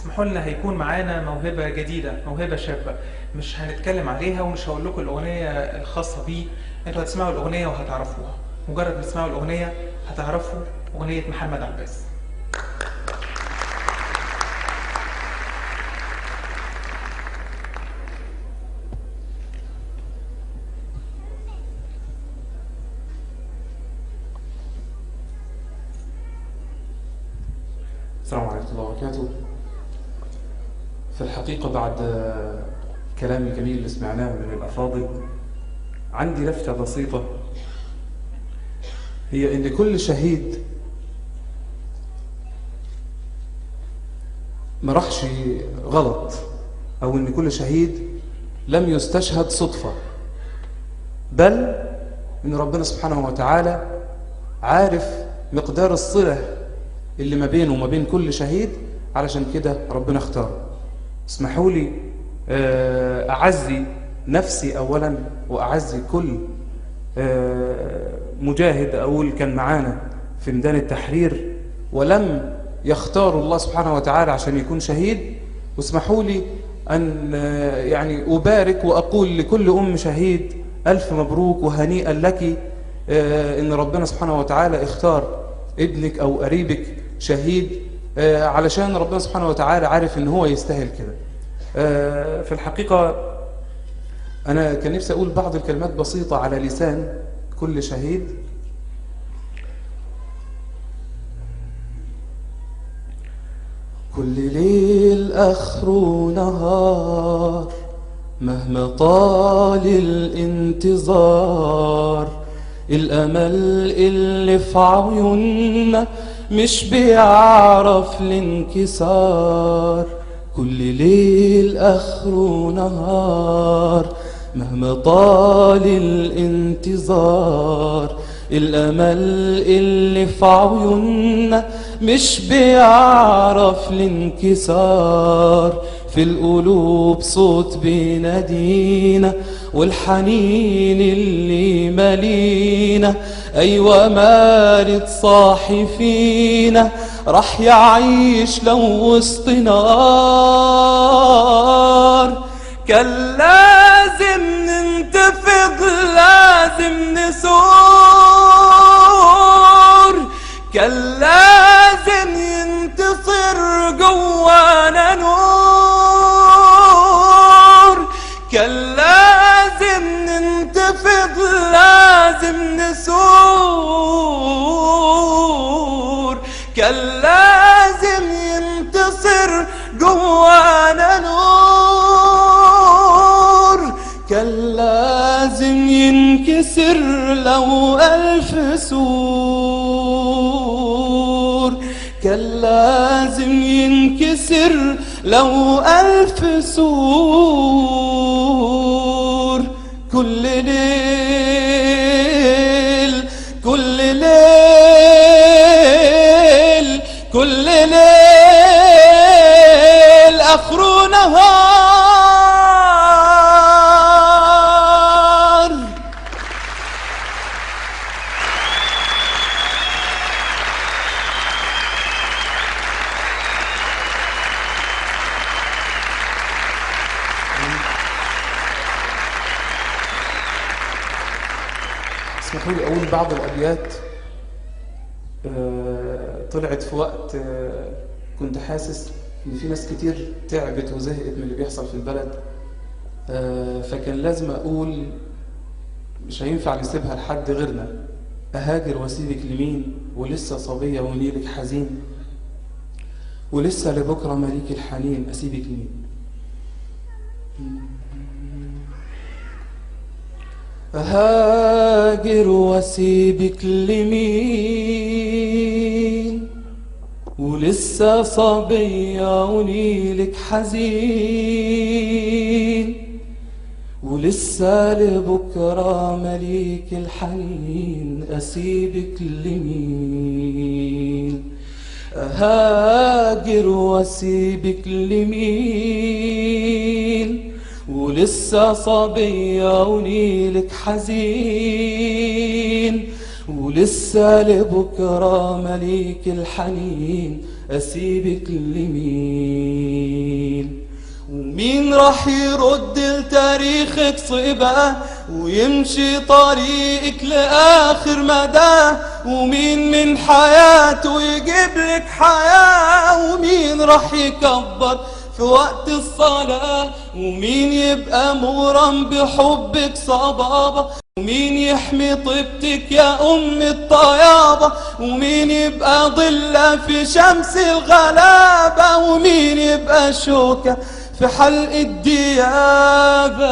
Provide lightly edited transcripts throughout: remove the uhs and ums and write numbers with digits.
اسمحوا لنا هيكون معانا موهبة جديدة، موهبة شابة، مش هنتكلم عليها ومش هقول لكم الأغنية الخاصة بيه. انتوا هتسمعوا الأغنية وهتعرفوها، مجرد ما تسمعوا الأغنية هتعرفوا أغنية محمد عباس. السلام عليكم ورحمة الله وبركاته. في الحقيقة بعد كلام الجميل اللي سمعناه من الأفاضل، عندي لفتة بسيطة، هي إن كل شهيد ما راحش غلط، أو إن كل شهيد لم يستشهد صدفة، بل إن ربنا سبحانه وتعالى عارف مقدار الصلة اللي ما بينه وما بين كل شهيد، علشان كده ربنا اختاره. اسمحوا لي أعزي نفسي أولا، وأعزي كل مجاهد أقول كان معانا في ميدان التحرير ولم يختار الله سبحانه وتعالى عشان يكون شهيد. واسمحوا لي أن يعني أبارك وأقول لكل أم شهيد ألف مبروك وهنيئا لك، إن ربنا سبحانه وتعالى اختار ابنك أو قريبك شهيد، علشان ربنا سبحانه وتعالى عارف إن هو يستاهل كده. في الحقيقة أنا كان نفسي أقول بعض الكلمات بسيطة على لسان كل شهيد. كل ليل آخر نهار مهما طال الانتظار، الأمل اللي في عيوننا مش بيعرف الانكسار. كل ليل آخر نهار مهما طال الانتظار، الأمل اللي في عيوننا مش بيعرف الانكسار. في القلوب صوت بينادينا والحنين اللي مالينا، أيوة مارد صاحي فينا راح يعيش لو وسط نار. كان لازم ننتفض، لازم نثور، كان لازم ينتصر جوانا نور. كان لازم ننتفض، لازم نثور، كان لازم ينتصر جوانا نور. كان لازم ينكسر لو ألف سور، كان لازم ينكسر لو ألف سور. كل ليل كل ليل كل ليل آخر نهار. اسمحوا لي أقول بعض الأبيات طلعت في وقت كنت حاسس إن في ناس كتير تعبت وزهقت من اللي بيحصل في البلد، فكان لازم أقول مش هينفع نسيبها لحد غيرنا. أهاجر واسيبك لمين ولسه صبية ونيلك حزين، ولسه لبكرة مليك الحنين أسيبك لمين. أهاجر واسيبك لمين ولسه صبية ونيلك حزين، ولسه لبكرة مليك الحنين أسيبك لمين. أهاجر واسيبك لمين ولسه صبية ونيلك حزين، ولسه لبكرة مليك الحنين أسيبك لمين. ومين راح يرد لتاريخك صباه ويمشي طريقك لآخر مداه؟ ومين من حياته يجيب لك حياة؟ ومين راح يكبر في وقت الصلاة؟ ومين يبقى مغرم بحبك صبابة؟ ومين يحمي طيبتك يا أم الطيابة؟ ومين يبقى ظلة في شمس الغلابة؟ ومين يبقى شوكة في حلق الديابة؟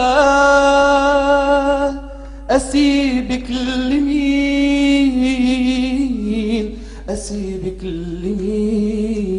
أسيبك لمين؟ أسيبك لمين؟